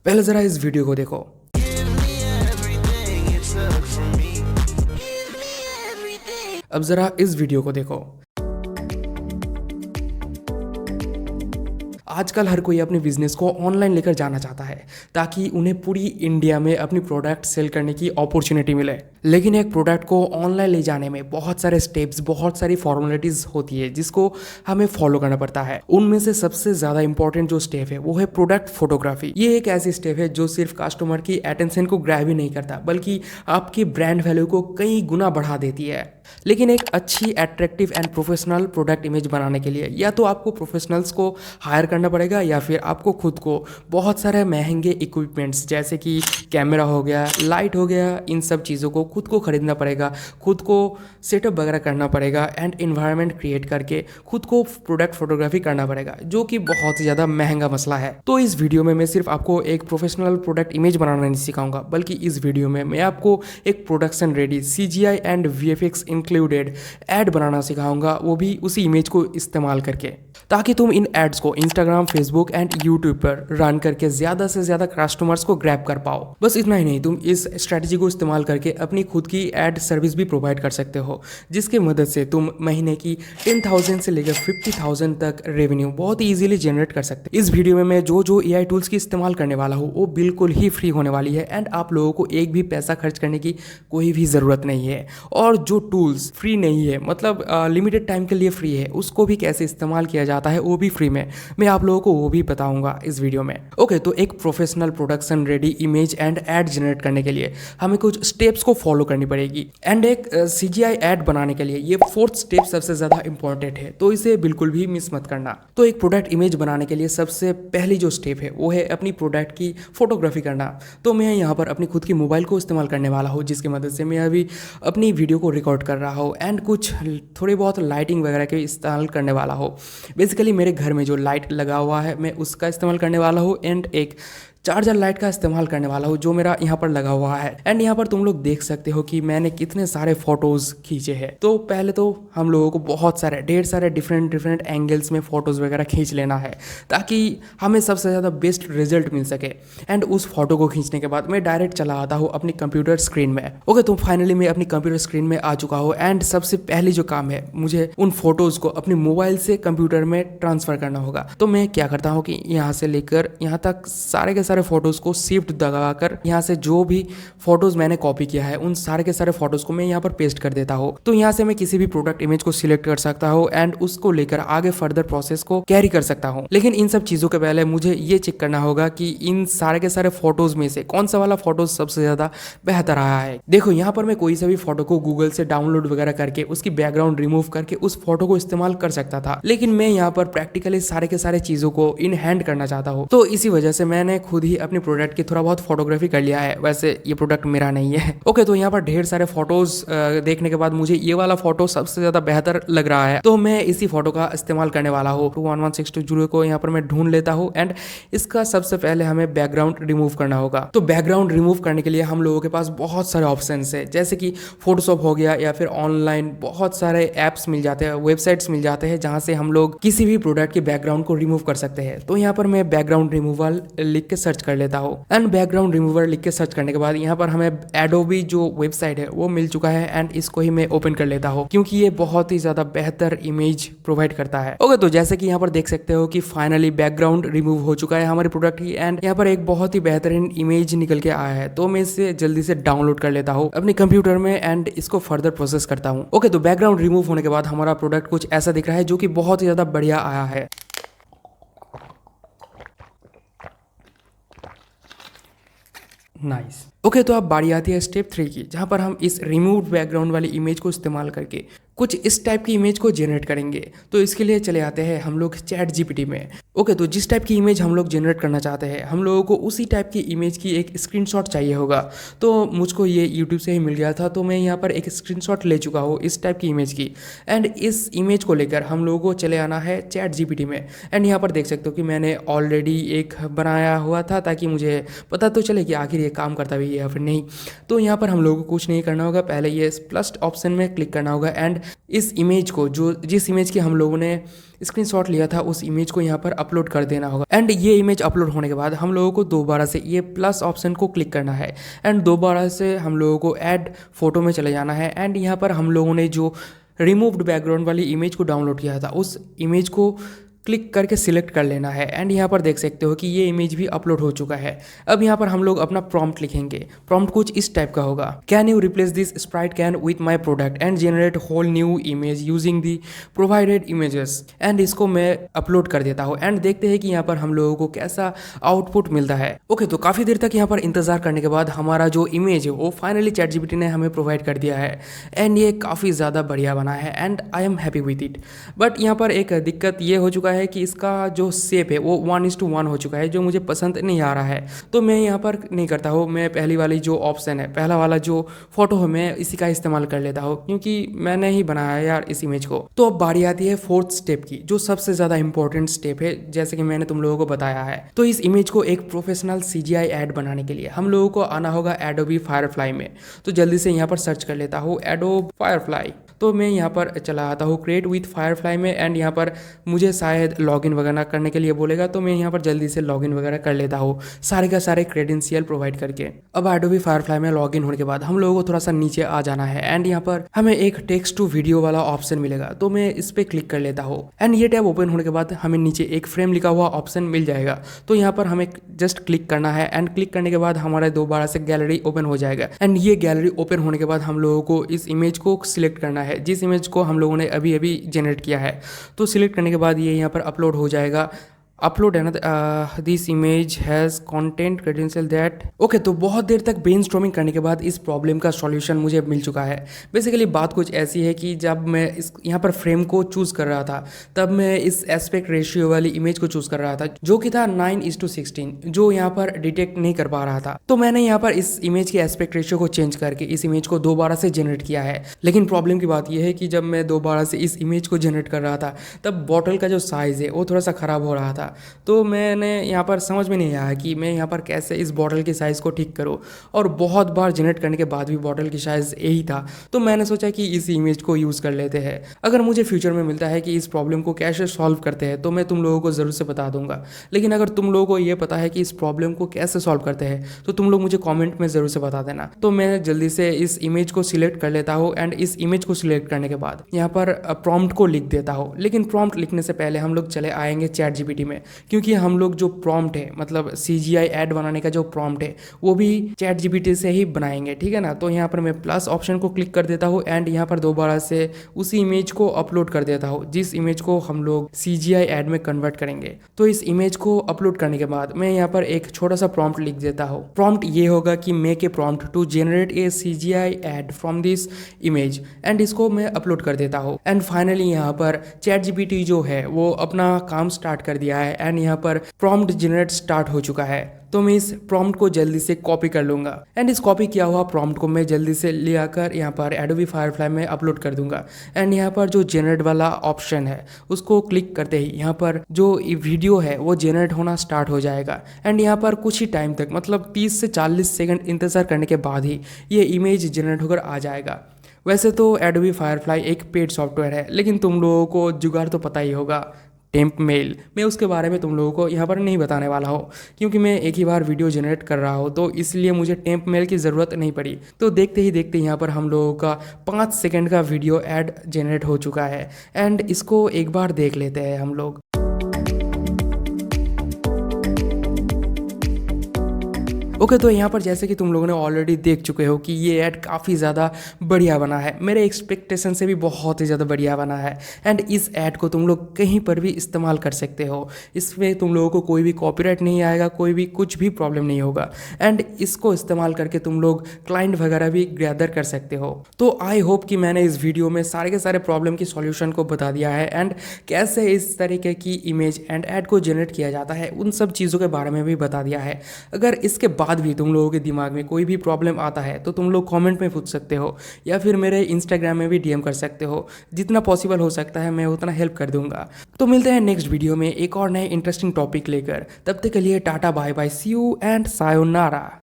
पहले ज़रा इस वीडियो को देखो। अब ज़रा इस वीडियो को देखो। आजकल हर कोई अपने बिजनेस को ऑनलाइन लेकर जाना चाहता है ताकि उन्हें पूरी इंडिया में अपनी प्रोडक्ट सेल करने की अपॉर्चुनिटी मिले। लेकिन एक प्रोडक्ट को ऑनलाइन ले जाने में बहुत सारे स्टेप्स, बहुत सारी फॉर्मेलिटीज़ होती है जिसको हमें फॉलो करना पड़ता है। उनमें से सबसे ज़्यादा इंपॉर्टेंट जो स्टेप है वो है प्रोडक्ट फोटोग्राफी। ये एक ऐसी स्टेप है जो सिर्फ कस्टमर की अटेंशन को ग्रैब ही नहीं करता बल्कि आपकी ब्रांड वैल्यू को कई गुना बढ़ा देती है। लेकिन एक अच्छी attractive and professional product image बनाने के लिए या तो आपको प्रोफेशनल्स को हायर करना पड़ेगा या फिर आपको खुद को बहुत सारे महंगे इक्विपमेंट्स जैसे कि कैमरा हो गया, लाइट हो गया, इन सब चीज़ों को खुद को खरीदना पड़ेगा, खुद को सेटअप वगैरह करना पड़ेगा एंड इन्वायरमेंट क्रिएट करके खुद को प्रोडक्ट फोटोग्राफी करना पड़ेगा, जो कि बहुत ही ज़्यादा महंगा मसला है। तो इस वीडियो में मैं सिर्फ आपको एक प्रोफेशनल प्रोडक्ट इमेज बनाना नहीं सिखाऊंगा, बल्कि इस वीडियो में मैं आपको एक production ready CGI and VFX included ad बनाना सिखाऊंगा, वो भी उसी इमेज को इस्तेमाल करके, ताकि तुम इन एड्स को इंस्टाग्राम, फेसबुक एंड यूट्यूब पर रन करके ज़्यादा से ज़्यादा कस्टमर्स को ग्रैब कर पाओ। बस इतना ही नहीं, तुम इस स्ट्रैटेजी को इस्तेमाल करके अपनी खुद की एड सर्विस भी प्रोवाइड कर सकते हो, जिसकी मदद से तुम महीने की 10,000 से लेकर 50,000 तक रेवेन्यू बहुत ही ईजिली जनरेट कर सकते हो। इस वीडियो में मैं जो AI टूल्स की इस्तेमाल करने वाला हूँ वो बिल्कुल ही फ्री होने वाली है एंड आप लोगों को एक भी पैसा खर्च करने की कोई भी ज़रूरत नहीं है। और जो टूल्स फ्री नहीं है, मतलब लिमिटेड टाइम के लिए फ्री है, उसको भी कैसे इस्तेमाल किया जाता है वो भी फ्री में मैं आप लोगों को वो भी बताऊंगा इस वीडियो में। ओके, तो एक professional production ready image and ad generate करने के लिए हमें कुछ स्टेप्स को फॉलो करनी पड़ेगी एंड एक CGI एड बनाने के लिए ये 4th स्टेप सबसे ज़्यादा इंपॉर्टेंट है, तो इसे बिल्कुल भी मिस मत करना। तो एक प्रोडक्ट इमेज बनाने के लिए सबसे पहली जो स्टेप है वो है अपनी प्रोडक्ट की फोटोग्राफी करना। तो मैं यहाँ पर अपनी खुद की मोबाइल को इस्तेमाल करने वाला हूँ, जिसकी मदद से मैं अभी अपनी वीडियो को रिकॉर्ड कर रहा हूँ एंड कुछ थोड़ी बहुत लाइटिंग वगैरह के इस्तेमाल करने वाला हूँ। बेसिकली मेरे घर में जो लाइट लगा हुआ है मैं उसका इस्तेमाल करने वाला हूँ एंड एक चार्जर लाइट का इस्तेमाल करने वाला हूँ जो मेरा यहाँ पर लगा हुआ है। एंड यहाँ पर तुम लोग देख सकते हो कि मैंने कितने सारे फोटोज़ खींचे हैं। तो पहले तो हम लोगों को बहुत सारे ढेर सारे डिफरेंट एंगल्स में फ़ोटोज़ वगैरह खींच लेना है ताकि हमें सबसे ज़्यादा बेस्ट रिजल्ट मिल सके। एंड उस फोटो को खींचने के बाद मैं डायरेक्ट चला आता हूँ अपनी कंप्यूटर स्क्रीन में। ओके, तो फाइनली मैं अपनी कंप्यूटर स्क्रीन में आ चुका हूँ एंड सबसे पहले जो काम है मुझे उन फोटोज़ को अपनी मोबाइल से कंप्यूटर में ट्रांसफ़र करना होगा। तो मैं क्या करता हूँ कि यहाँ से लेकर यहाँ तक सारे के सारे फोटोज को शिफ्ट दबाकर यहाँ से जो भी फोटोज मैंने कॉपी किया है उन सारे के सारे फोटोज को मैं यहाँ पर पेस्ट कर देता हूँ। तो यहाँ से मैं किसी भी प्रोडक्ट इमेज को सिलेक्ट कर सकता हूँ एंड उसको लेकर आगे फर्दर प्रोसेस को कैरी कर सकता हूँ। लेकिन इन सब चीजों के पहले मुझे ये चेक करना होगा कि इन सारे के सारे फोटोज में से कौन सा वाला फोटोज सबसे ज्यादा बेहतर आया है। देखो, यहाँ पर मैं कोई सा भी फोटो को गूगल से डाउनलोड वगैरह करके उसकी बैकग्राउंड रिमूव करके उस फोटो को इस्तेमाल कर सकता था, लेकिन मैं यहाँ पर प्रैक्टिकली सारे के सारे चीजों को इन हैंड करना चाहता हूँ। तो इसी वजह से मैंने खुद ही अपनी प्रोडक्ट की थोड़ा बहुत फोटोग्राफी कर लिया है। वैसे ये प्रोडक्ट मेरा नहीं है। ओके, तो यहाँ पर ढेर सारे फोटोज देखने के बाद मुझे ये वाला फोटो सबसे ज्यादा बेहतर लग रहा है, तो मैं इसी फोटो का इस्तेमाल करने वाला हूँ। 211620 को यहाँ पर मैं ढूंढ लेता हूँ एंड इसका सबसे पहले हमें बैकग्राउंड रिमूव करना होगा। तो बैकग्राउंड रिमूव करने के लिए हम लोगों के पास बहुत सारे ऑप्शन है, जैसे कि फोटोशॉप हो गया या फिर ऑनलाइन बहुत सारे एप्स मिल जाते हैं, वेबसाइट्स मिल जाते हैं जहाँ से हम लोग किसी भी प्रोडक्ट के बैकग्राउंड को रिमूव कर सकते हैं। तो यहाँ पर मैं बैकग्राउंड रिमूवल लिख के सर्च कर लेता हूँ एंड बैकग्राउंड रिमूवर लिख के सर्च करने के बाद यहाँ पर हमें एडोबी जो वेबसाइट है वो मिल चुका है एंड इसको ही मैं ओपन कर लेता हूँ क्योंकि ये बहुत ही ज्यादा बेहतर इमेज प्रोवाइड करता है। ओके, तो जैसे कि यहाँ पर देख सकते हो कि फाइनली बैकग्राउंड रिमूव हो चुका है हमारे प्रोडक्ट की एंड यहाँ पर एक बहुत ही बेहतरीन इमेज निकल के आया है। तो मैं इसे जल्दी से डाउनलोड कर लेता हूँ अपने कंप्यूटर में एंड इसको फर्दर प्रोसेस करता हूँ। ओके, तो बैकग्राउंड रिमूव होने के बाद हमारा प्रोडक्ट कुछ ऐसा दिख रहा है जो कि बहुत ही ज्यादा बढ़िया आया है। नाइस। ओके, तो अब बारी आती है स्टेप 3 की, जहां पर हम इस रिमूव बैकग्राउंड वाली इमेज को इस्तेमाल करके कुछ इस टाइप की इमेज को जनरेट करेंगे। तो इसके लिए चले आते हैं हम लोग ChatGPT में। ओके, तो जिस टाइप की इमेज हम लोग जनरेट करना चाहते हैं हम लोगों को उसी टाइप की इमेज की एक स्क्रीनशॉट चाहिए होगा। तो मुझको ये YouTube से ही मिल गया था, तो मैं यहाँ पर एक स्क्रीनशॉट ले चुका हूँ इस टाइप की इमेज की एंड इस इमेज को लेकर हम लोगों को चले आना है ChatGPT में। एंड यहाँ पर देख सकते हो कि मैंने ऑलरेडी एक बनाया हुआ था ताकि मुझे पता तो चले कि आखिर ये काम करता भी है या फिर नहीं। तो यहाँ पर हम लोगों को कुछ नहीं करना होगा, पहले ये प्लस ऑप्शन में क्लिक करना होगा एंड इस इमेज को जो जिस इमेज की हम लोगों ने स्क्रीनशॉट लिया था उस इमेज को यहाँ पर अपलोड कर देना होगा। एंड ये इमेज अपलोड होने के बाद हम लोगों को दोबारा से ये प्लस ऑप्शन को क्लिक करना है एंड दोबारा से हम लोगों को ऐड फोटो में चले जाना है। एंड यहाँ पर हम लोगों ने जो रिमूव्ड बैकग्राउंड वाली इमेज को डाउनलोड किया था उस इमेज को क्लिक करके सिलेक्ट कर लेना है। एंड यहाँ पर देख सकते हो कि ये इमेज भी अपलोड हो चुका है। अब यहाँ पर हम लोग अपना प्रॉम्प्ट लिखेंगे। प्रॉम्प्ट कुछ इस टाइप का होगा, can you replace this sprite can with my product and generate whole new image using the provided images. And इसको मैं अपलोड कर देता हूँ एंड देखते हैं कि यहाँ पर हम लोगों को कैसा आउटपुट मिलता है। ओके, तो काफ़ी देर तक यहाँ पर इंतजार करने के बाद हमारा जो इमेज है वो फाइनली ChatGPT ने हमें प्रोवाइड कर दिया है एंड ये काफ़ी ज़्यादा बढ़िया बना है and I am happy with it. But यहाँ पर एक दिक्कत ये हो चुका है कि इसका जो शेप है वो 1:1 हो चुका है, जो मुझे पसंद नहीं आ रहा है। तो मैं यहाँ पर नहीं करता हूँ, मैं पहली वाली जो ऑप्शन है, पहला वाला जो फोटो है, मैं इसी का इस्तेमाल कर लेता हूँ क्योंकि मैंने ही बनाया है यार इस इमेज को। तो अब बारी आती है फोर्थ स्टेप की, जो सबसे ज़्यादा इंपॉर्टेंट स्टेप है, जैसे कि मैंने तुम लोगों को बताया है। तो इस इमेज को एक प्रोफेशनल CGI ऐड बनाने के लिए हम लोगों को आना होगा एडोबी फायरफ्लाई में। तो जल्दी से यहाँ पर सर्च कर लेता हूँ एडोब फायरफ्लाई। तो मैं यहाँ पर चला आता हूँ क्रिएट विथ फायरफ्लाई में एंड यहाँ पर मुझे शायद लॉगिन वगैरह करने के लिए बोलेगा, तो मैं यहाँ पर जल्दी से लॉगिन वगैरह कर लेता हूँ सारे का सारे क्रेडेंशियल प्रोवाइड करके। अब एडोबी फायरफ्लाई में लॉगिन होने के बाद हम लोगों को थोड़ा सा नीचे आ जाना है एंड यहाँ पर हमें एक टेक्स्ट टू वीडियो वाला ऑप्शन मिलेगा, तो मैं इस पर क्लिक कर लेता हूँ एंड ये टैब ओपन होने के बाद हमें नीचे एक फ्रेम लिखा हुआ ऑप्शन मिल जाएगा। तो यहाँ पर हमें जस्ट क्लिक करना है एंड क्लिक करने के बाद हमारा दोबारा से गैलरी ओपन हो जाएगा एंड ये गैलरी ओपन होने के बाद हम लोगों को इस इमेज को सिलेक्ट करना है, जिस इमेज को हम लोगों ने अभी अभी जनरेट किया है। तो सिलेक्ट करने के बाद ये यहाँ पर अपलोड हो जाएगा। अपलोड है ना, this image has content credential that. Okay, तो बहुत देर तक ब्रेनस्टॉर्मिंग करने के बाद इस प्रॉब्लम का सॉल्यूशन मुझे मिल चुका है। बेसिकली बात कुछ ऐसी है कि जब मैं इस यहाँ पर फ्रेम को चूज़ कर रहा था तब मैं इस एस्पेक्ट रेशियो वाली इमेज को चूज़ कर रहा था जो कि था 9:16, जो यहाँ पर डिटेक्ट नहीं कर पा रहा था। तो मैंने यहाँ पर इस इमेज के एस्पेक्ट रेशियो को चेंज करके इस इमेज को दोबारा से जनरेट किया है। लेकिन प्रॉब्लम की बात यह है कि जब मैं दोबारा से इस इमेज को जनरेट कर रहा था तब बॉटल का जो साइज़ है वो थोड़ा सा ख़राब हो रहा था। तो मैंने यहाँ पर समझ में नहीं आया कि मैं यहाँ पर कैसे इस बॉटल की साइज़ को ठीक करूँ, और बहुत बार जनरेट करने के बाद भी बॉटल की साइज़ यही था। तो मैंने सोचा कि इस इमेज को यूज़ कर लेते हैं। अगर मुझे फ्यूचर में मिलता है कि इस प्रॉब्लम को कैसे सॉल्व करते हैं तो मैं तुम लोगों को ज़रूर से बता दूंगा। लेकिन अगर तुम लोगों को ये पता है कि इस प्रॉब्लम को कैसे सॉल्व करते हैं तो तुम लोग मुझे कॉमेंट में ज़रूर से बता देना। तो मैं जल्दी से इस इमेज को सिलेक्ट कर लेता हूँ एंड इस इमेज को सिलेक्ट करने के बाद यहाँ पर प्रॉम्प्ट को लिख देता हूँ। लेकिन प्रॉम्प्ट लिखने से पहले हम लोग चले आएंगे ChatGPT में, क्योंकि हम लोग जो प्रॉम्प्ट है, मतलब CGI ऐड बनाने का जो प्रॉम्प्ट है वो भी ChatGPT से ही बनाएंगे, ठीक है ना। तो यहाँ पर मैं प्लस ऑप्शन को क्लिक कर देता हूँ एंड यहाँ पर दोबारा से उसी इमेज को अपलोड कर देता हूँ जिस इमेज को हम लोग CGI ऐड में कन्वर्ट करेंगे। तो इस इमेज को अपलोड करने के बाद मैं यहाँ पर एक छोटा सा प्रॉम्प्ट लिख देता हूँ। प्रॉम्प्ट ये होगा कि make a prompt to generate a CGI ad from this image, and इसको मैं अपलोड कर देता हूँ। एंड फाइनली यहाँ पर ChatGPT जो है वो अपना काम स्टार्ट कर दिया है एंड यहाँ पर प्रॉम्प्ट जनरेट स्टार्ट हो चुका है। तो मैं इस प्रॉम्प्ट को जल्दी से कॉपी कर लूँगा एंड इस कॉपी किया हुआ प्रॉम्प्ट को मैं जल्दी से ले आकर यहाँ पर एडोबी फायरफ्लाई में अपलोड कर दूंगा। एंड यहाँ पर जो जनरेट वाला ऑप्शन है उसको क्लिक करते ही यहाँ पर जो वीडियो है वो जनरेट होना स्टार्ट हो जाएगा। एंड यहाँ पर कुछ ही टाइम तक, मतलब 30 से 40 सेकंड इंतज़ार करने के बाद ही ये इमेज जनरेट होकर आ जाएगा। वैसे तो एडोबी फायरफ्लाई एक पेड सॉफ्टवेयर है, लेकिन तुम लोगों को जुगाड़ तो पता ही होगा, टेम्प मेल। मैं उसके बारे में तुम लोगों को यहाँ पर नहीं बताने वाला हूँ क्योंकि मैं एक ही बार वीडियो जनरेट कर रहा हूँ, तो इसलिए मुझे टेम्प मेल की ज़रूरत नहीं पड़ी। तो देखते ही देखते यहाँ पर हम लोगों का 5 सेकंड का वीडियो ऐड जनरेट हो चुका है एंड इसको एक बार देख लेते हैं हम लोग। ओके, तो यहाँ पर जैसे कि तुम लोगों ने ऑलरेडी देख चुके हो कि ये ऐड काफ़ी ज़्यादा बढ़िया बना है, मेरे एक्सपेक्टेशन से भी बहुत ही ज़्यादा बढ़िया बना है। एंड इस ऐड को तुम लोग कहीं पर भी इस्तेमाल कर सकते हो, इसमें तुम लोगों को कोई भी कॉपीराइट नहीं आएगा, कोई भी कुछ भी प्रॉब्लम नहीं होगा। एंड इसको इस्तेमाल करके तुम लोग क्लाइंट वगैरह भी गैदर कर सकते हो। तो आई होप कि मैंने इस वीडियो में सारे के सारे प्रॉब्लम की सॉल्यूशन को बता दिया है एंड कैसे इस तरीके की इमेज एंड ऐड को जनरेट किया जाता है उन सब चीज़ों के बारे में भी बता दिया है। अगर इसके बाद भी तुम लोगों के दिमाग में कोई भी प्रॉब्लम आता है तो तुम लोग कमेंट में पूछ सकते हो या फिर मेरे इंस्टाग्राम में भी DM कर सकते हो। जितना पॉसिबल हो सकता है मैं उतना हेल्प कर दूंगा। तो मिलते हैं नेक्स्ट वीडियो में एक और नए इंटरेस्टिंग टॉपिक लेकर। तब तक के लिए tata bye bye, see you and sayonara.